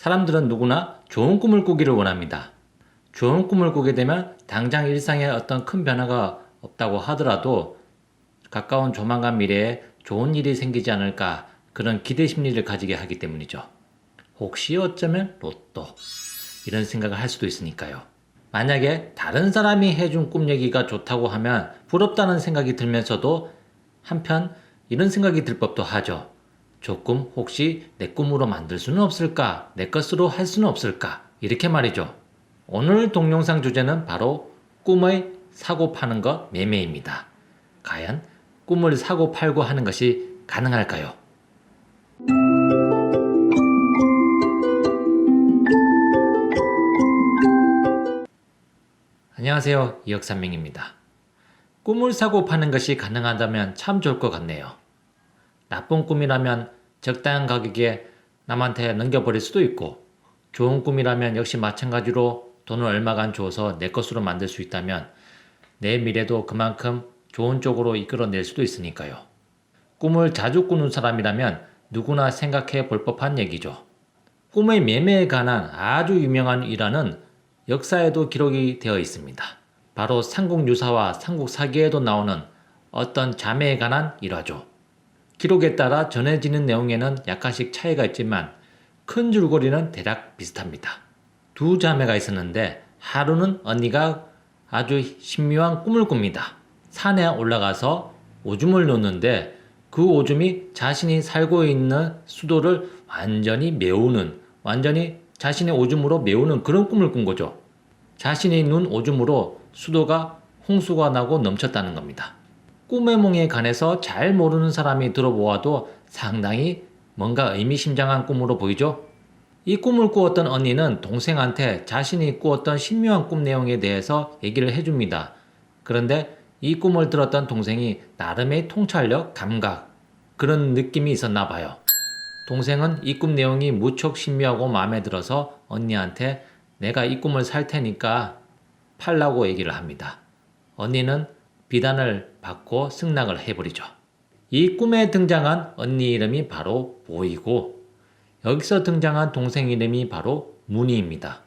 사람들은 누구나 좋은 꿈을 꾸기를 원합니다. 좋은 꿈을 꾸게 되면 당장 일상에 어떤 큰 변화가 없다고 하더라도 가까운 조만간 미래에 좋은 일이 생기지 않을까 그런 기대 심리를 가지게 하기 때문이죠. 혹시 어쩌면 로또 이런 생각을 할 수도 있으니까요. 만약에 다른 사람이 해준 꿈 얘기가 좋다고 하면 부럽다는 생각이 들면서도 한편 이런 생각이 들 법도 하죠. 저 꿈 혹시 내 꿈으로 만들 수는 없을까? 내 것으로 할 수는 없을까? 이렇게 말이죠. 오늘 동영상 주제는 바로 꿈의 사고 파는 것 매매입니다. 과연 꿈을 사고 팔고 하는 것이 가능할까요? 안녕하세요. 이혁삼명입니다. 꿈을 사고 파는 것이 가능하다면 참 좋을 것 같네요. 나쁜 꿈이라면 적당한 가격에 남한테 넘겨버릴 수도 있고 좋은 꿈이라면 역시 마찬가지로 돈을 얼마간 줘서 내 것으로 만들 수 있다면 내 미래도 그만큼 좋은 쪽으로 이끌어낼 수도 있으니까요. 꿈을 자주 꾸는 사람이라면 누구나 생각해 볼 법한 얘기죠. 꿈의 매매에 관한 아주 유명한 일화는 역사에도 기록이 되어 있습니다. 바로 삼국유사와 삼국사기에도 나오는 어떤 자매에 관한 일화죠. 기록에 따라 전해지는 내용에는 약간씩 차이가 있지만 큰 줄거리는 대략 비슷합니다. 두 자매가 있었는데 하루는 언니가 아주 신묘한 꿈을 꿉니다. 산에 올라가서 오줌을 놓는데 그 오줌이 자신이 살고 있는 수도를 완전히 자신의 오줌으로 메우는 그런 꿈을 꾼 거죠. 자신이 눈 오줌으로 수도가 홍수가 나고 넘쳤다는 겁니다. 꿈의 몽에 관해서 잘 모르는 사람이 들어보아도 상당히 뭔가 의미심장한 꿈으로 보이죠? 이 꿈을 꾸었던 언니는 동생한테 자신이 꾸었던 신묘한 꿈 내용에 대해서 얘기를 해줍니다. 그런데 이 꿈을 들었던 동생이 나름의 통찰력, 감각, 그런 느낌이 있었나 봐요. 동생은 이 꿈 내용이 무척 신묘하고 마음에 들어서 언니한테 내가 이 꿈을 살 테니까 팔라고 얘기를 합니다. 언니는 비단을 받고 승낙을 해버리죠. 이 꿈에 등장한 언니 이름이 바로 보이고 여기서 등장한 동생 이름이 바로 문희입니다.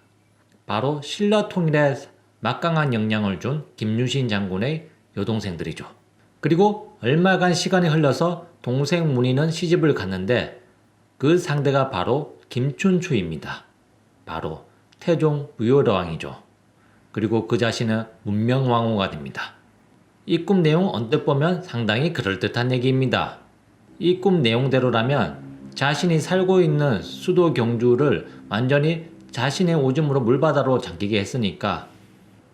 바로 신라 통일에 막강한 영향을 준 김유신 장군의 여동생들이죠. 그리고 얼마간 시간이 흘러서 동생 문희는 시집을 갔는데 그 상대가 바로 김춘추입니다. 바로 태종 무효왕이죠. 그리고 그 자신은 문명왕후가 됩니다. 이 꿈 내용 언뜻 보면 상당히 그럴듯한 얘기입니다. 이 꿈 내용대로라면 자신이 살고 있는 수도 경주를 완전히 자신의 오줌으로 물바다로 잠기게 했으니까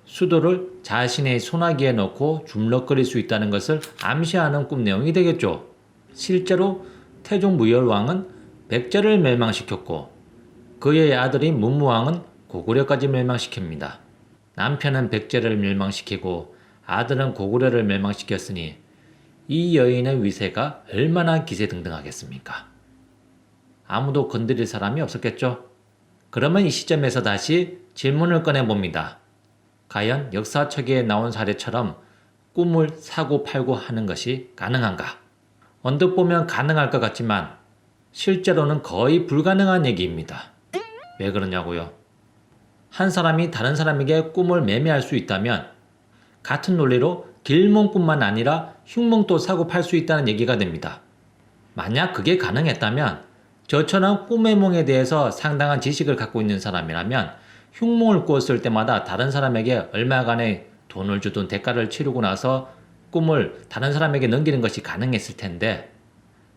수도를 자신의 소나기에 넣고 주물럭거릴 수 있다는 것을 암시하는 꿈 내용이 되겠죠. 실제로 태종 무열왕은 백제를 멸망시켰고 그의 아들인 문무왕은 고구려까지 멸망시킵니다. 남편은 백제를 멸망시키고 아들은 고구려를 멸망시켰으니 이 여인의 위세가 얼마나 기세등등하겠습니까? 아무도 건드릴 사람이 없었겠죠? 그러면 이 시점에서 다시 질문을 꺼내봅니다. 과연 역사책에 나온 사례처럼 꿈을 사고 팔고 하는 것이 가능한가? 언뜻 보면 가능할 것 같지만 실제로는 거의 불가능한 얘기입니다. 왜 그러냐고요? 한 사람이 다른 사람에게 꿈을 매매할 수 있다면 같은 논리로 길몽뿐만 아니라 흉몽도 사고 팔 수 있다는 얘기가 됩니다. 만약 그게 가능했다면 저처럼 꿈의 몽에 대해서 상당한 지식을 갖고 있는 사람이라면 흉몽을 꾸었을 때마다 다른 사람에게 얼마간의 돈을 주든 대가를 치르고 나서 꿈을 다른 사람에게 넘기는 것이 가능했을 텐데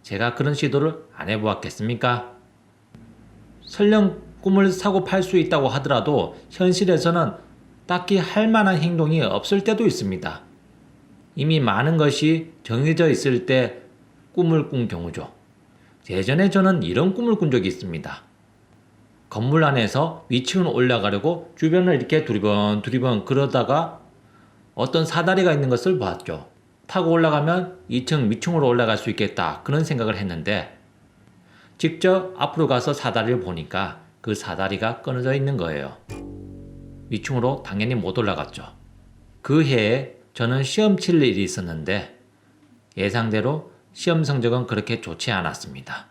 제가 그런 시도를 안 해보았겠습니까? 설령 꿈을 사고 팔 수 있다고 하더라도 현실에서는 딱히 할 만한 행동이 없을 때도 있습니다. 이미 많은 것이 정해져 있을 때 꿈을 꾼 경우죠. 예전에 저는 이런 꿈을 꾼 적이 있습니다. 건물 안에서 위층을 올라가려고 주변을 이렇게 두리번 그러다가 어떤 사다리가 있는 것을 보았죠. 타고 올라가면 2층 위층으로 올라갈 수 있겠다 그런 생각을 했는데 직접 앞으로 가서 사다리를 보니까 그 사다리가 끊어져 있는 거예요. 위층으로 당연히 못 올라갔죠. 그 해에 저는 시험 칠 일이 있었는데 예상대로 시험 성적은 그렇게 좋지 않았습니다.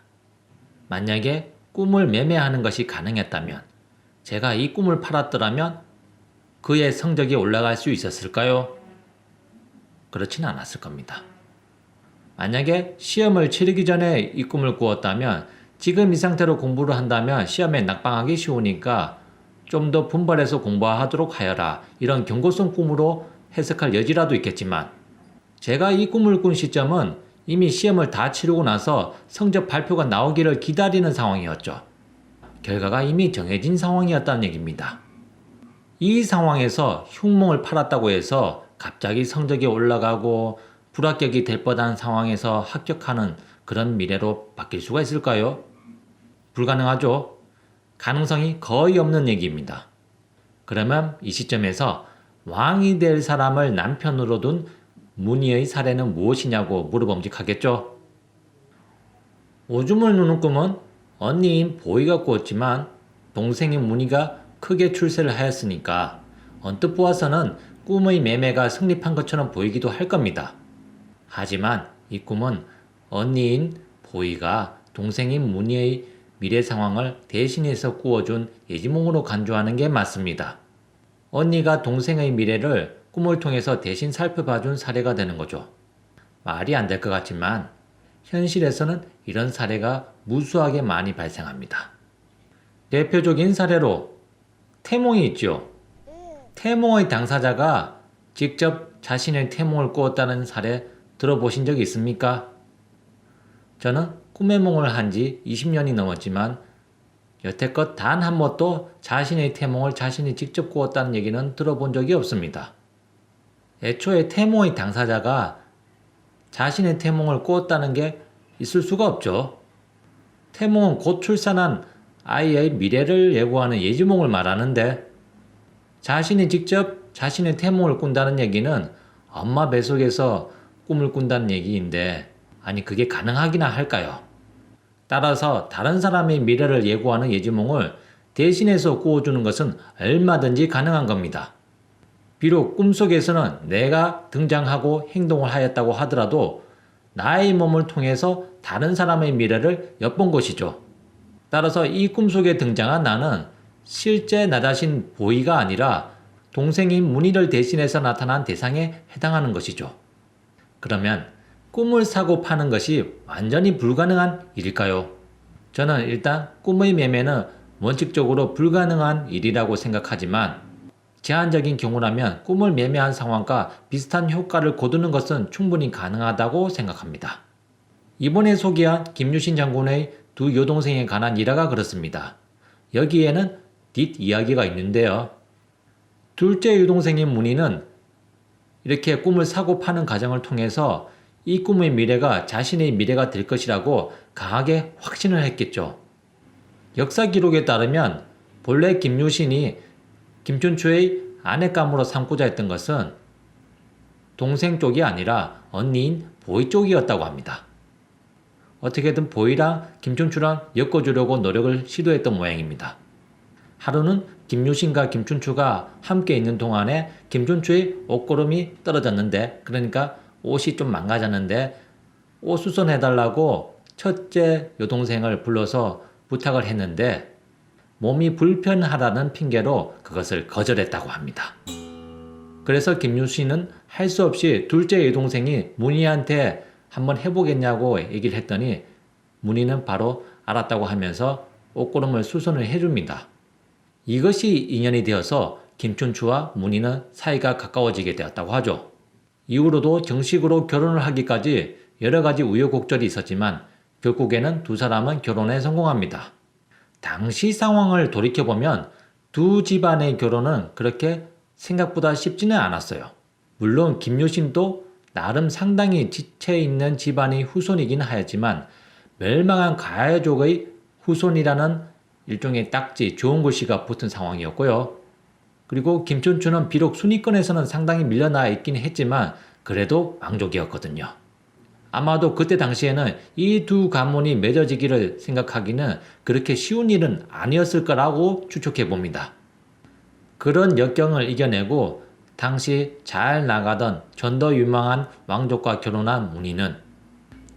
만약에 꿈을 매매하는 것이 가능했다면, 제가 이 꿈을 팔았더라면 그의 성적이 올라갈 수 있었을까요? 그렇진 않았을 겁니다. 만약에 시험을 치르기 전에 이 꿈을 꾸었다면 지금 이 상태로 공부를 한다면 시험에 낙방하기 쉬우니까 좀 더 분발해서 공부하도록 하여라, 이런 경고성 꿈으로 해석할 여지라도 있겠지만, 제가 이 꿈을 꾼 시점은 이미 시험을 다 치르고 나서 성적 발표가 나오기를 기다리는 상황이었죠. 결과가 이미 정해진 상황이었다는 얘기입니다. 이 상황에서 흉몽을 팔았다고 해서 갑자기 성적이 올라가고 불합격이 될 뻔한 상황에서 합격하는 그런 미래로 바뀔 수가 있을까요? 불가능하죠. 가능성이 거의 없는 얘기입니다. 그러면 이 시점에서 왕이 될 사람을 남편으로 둔 문희의 사례는 무엇이냐고 물어봄직하겠죠. 오줌을 누는 꿈은 언니인 보이가 꾸었지만 동생인 문희가 크게 출세를 하였으니까 언뜻 보아서는 꿈의 매매가 성립한 것처럼 보이기도 할 겁니다. 하지만 이 꿈은 언니인 보이가 동생인 문희의 미래 상황을 대신해서 꾸어준 예지몽으로 간주하는 게 맞습니다. 언니가 동생의 미래를 꿈을 통해서 대신 살펴봐준 사례가 되는 거죠. 말이 안 될 것 같지만 현실에서는 이런 사례가 무수하게 많이 발생합니다. 대표적인 사례로 태몽이 있죠. 태몽의 당사자가 직접 자신의 태몽을 꾸었다는 사례 들어보신 적 있습니까? 저는 꿈의 몽을 한 지 20년이 넘었지만 여태껏 단 한 번도 자신의 태몽을 자신이 직접 꾸었다는 얘기는 들어본 적이 없습니다. 애초에 태몽의 당사자가 자신의 태몽을 꾸었다는 게 있을 수가 없죠. 태몽은 곧 출산한 아이의 미래를 예고하는 예지몽을 말하는데, 자신이 직접 자신의 태몽을 꾼다는 얘기는 엄마 뱃속에서 꿈을 꾼다는 얘기인데, 아니 그게 가능하기나 할까요? 따라서 다른 사람의 미래를 예고하는 예지몽을 대신해서 꾸어주는 것은 얼마든지 가능한 겁니다. 비록 꿈속에서는 내가 등장하고 행동을 하였다고 하더라도 나의 몸을 통해서 다른 사람의 미래를 엿본 것이죠. 따라서 이 꿈속에 등장한 나는 실제 나 자신 보이가 아니라 동생인 문희를 대신해서 나타난 대상에 해당하는 것이죠. 그러면 꿈을 사고 파는 것이 완전히 불가능한 일일까요? 저는 일단 꿈의 매매는 원칙적으로 불가능한 일이라고 생각하지만, 제한적인 경우라면 꿈을 매매한 상황과 비슷한 효과를 거두는 것은 충분히 가능하다고 생각합니다. 이번에 소개한 김유신 장군의 두 여동생에 관한 일화가 그렇습니다. 여기에는 뒷이야기가 있는데요. 둘째 여동생인 문희는 이렇게 꿈을 사고 파는 과정을 통해서 이 꿈의 미래가 자신의 미래가 될 것이라고 강하게 확신을 했겠죠. 역사 기록에 따르면 본래 김유신이 김춘추의 아내감으로 삼고자 했던 것은 동생 쪽이 아니라 언니인 보이 쪽이었다고 합니다. 어떻게든 보이랑 김춘추랑 엮어주려고 노력을 시도했던 모양입니다. 하루는 김유신과 김춘추가 함께 있는 동안에 김춘추의 옷고름이 떨어졌는데, 그러니까 옷이 좀 망가졌는데 옷 수선해달라고 첫째 여동생을 불러서 부탁을 했는데 몸이 불편하다는 핑계로 그것을 거절했다고 합니다. 그래서 김유신은 할 수 없이 둘째 여동생이 문희한테 한번 해보겠냐고 얘기를 했더니 문희는 바로 알았다고 하면서 옷고름을 수선을 해줍니다. 이것이 인연이 되어서 김춘추와 문희는 사이가 가까워지게 되었다고 하죠. 이후로도 정식으로 결혼을 하기까지 여러 가지 우여곡절이 있었지만 결국에는 두 사람은 결혼에 성공합니다. 당시 상황을 돌이켜보면 두 집안의 결혼은 그렇게 생각보다 쉽지는 않았어요. 물론 김유신도 나름 상당히 지체 있는 집안의 후손이긴 하였지만 멸망한 가야족의 후손이라는 일종의 딱지, 좋은 글씨가 붙은 상황이었고요. 그리고 김춘추는 비록 순위권에서는 상당히 밀려나 있긴 했지만 그래도 왕족이었거든요. 아마도 그때 당시에는 이 두 가문이 맺어지기를 생각하기는 그렇게 쉬운 일은 아니었을 거라고 추측해 봅니다. 그런 역경을 이겨내고 당시 잘 나가던 전도 유망한 왕족과 결혼한 문희는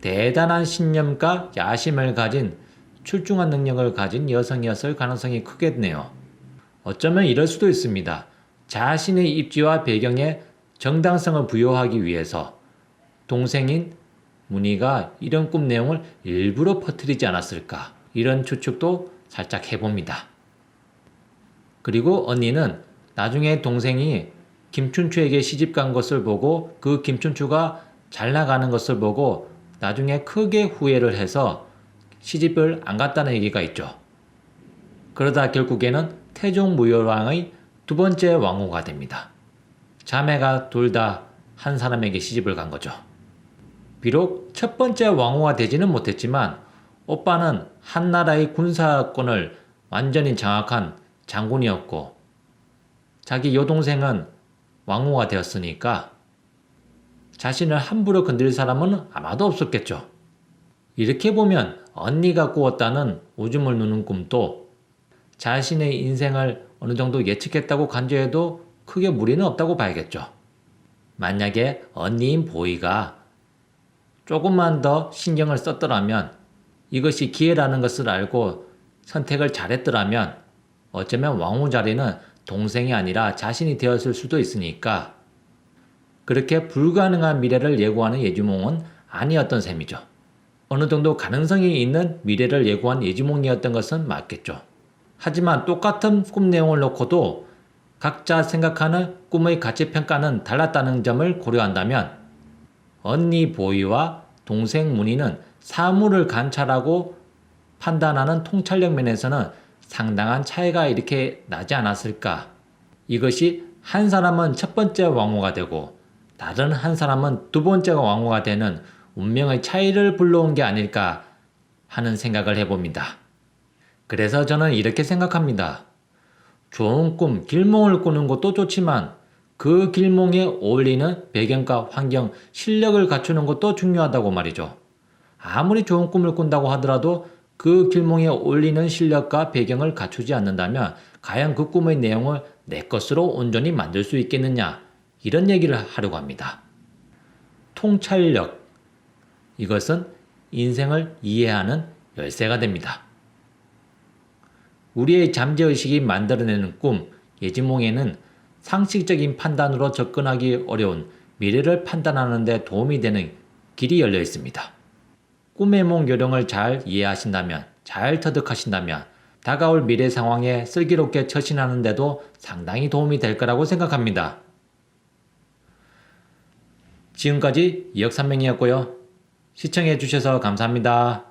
대단한 신념과 야심을 가진 출중한 능력을 가진 여성이었을 가능성이 크겠네요. 어쩌면 이럴 수도 있습니다. 자신의 입지와 배경에 정당성을 부여하기 위해서 동생인 문희가 이런 꿈 내용을 일부러 퍼뜨리지 않았을까, 이런 추측도 살짝 해봅니다. 그리고 언니는 나중에 동생이 김춘추에게 시집간 것을 보고 그 김춘추가 잘 나가는 것을 보고 나중에 크게 후회를 해서 시집을 안 갔다는 얘기가 있죠. 그러다 결국에는 태종무열왕의 두 번째 왕후가 됩니다. 자매가 둘 다 한 사람에게 시집을 간 거죠. 비록 첫 번째 왕후가 되지는 못했지만 오빠는 한 나라의 군사권을 완전히 장악한 장군이었고 자기 여동생은 왕후가 되었으니까 자신을 함부로 건드릴 사람은 아마도 없었겠죠. 이렇게 보면 언니가 꾸었다는 오줌을 누는 꿈도 자신의 인생을 어느 정도 예측했다고 간주해도 크게 무리는 없다고 봐야겠죠. 만약에 언니인 보이가 조금만 더 신경을 썼더라면, 이것이 기회라는 것을 알고 선택을 잘했더라면 어쩌면 왕후 자리는 동생이 아니라 자신이 되었을 수도 있으니까 그렇게 불가능한 미래를 예고하는 예지몽은 아니었던 셈이죠. 어느 정도 가능성이 있는 미래를 예고한 예지몽이었던 것은 맞겠죠. 하지만 똑같은 꿈 내용을 놓고도 각자 생각하는 꿈의 가치평가는 달랐다는 점을 고려한다면 언니 보이와 동생 문희는 사물을 관찰하고 판단하는 통찰력 면에서는 상당한 차이가 이렇게 나지 않았을까. 이것이 한 사람은 첫 번째 왕후가 되고 다른 한 사람은 두 번째 왕후가 되는 운명의 차이를 불러온 게 아닐까 하는 생각을 해봅니다. 그래서 저는 이렇게 생각합니다. 좋은 꿈, 길몽을 꾸는 것도 좋지만 그 길몽에 어울리는 배경과 환경, 실력을 갖추는 것도 중요하다고 말이죠. 아무리 좋은 꿈을 꾼다고 하더라도 그 길몽에 어울리는 실력과 배경을 갖추지 않는다면 과연 그 꿈의 내용을 내 것으로 온전히 만들 수 있겠느냐, 이런 얘기를 하려고 합니다. 통찰력, 이것은 인생을 이해하는 열쇠가 됩니다. 우리의 잠재의식이 만들어내는 꿈, 예지몽에는 상식적인 판단으로 접근하기 어려운 미래를 판단하는 데 도움이 되는 길이 열려 있습니다. 꿈의 몽 요령을 잘 이해하신다면, 잘 터득하신다면 다가올 미래 상황에 슬기롭게 처신하는 데도 상당히 도움이 될 거라고 생각합니다. 지금까지 이혁삼명이었고요. 시청해 주셔서 감사합니다.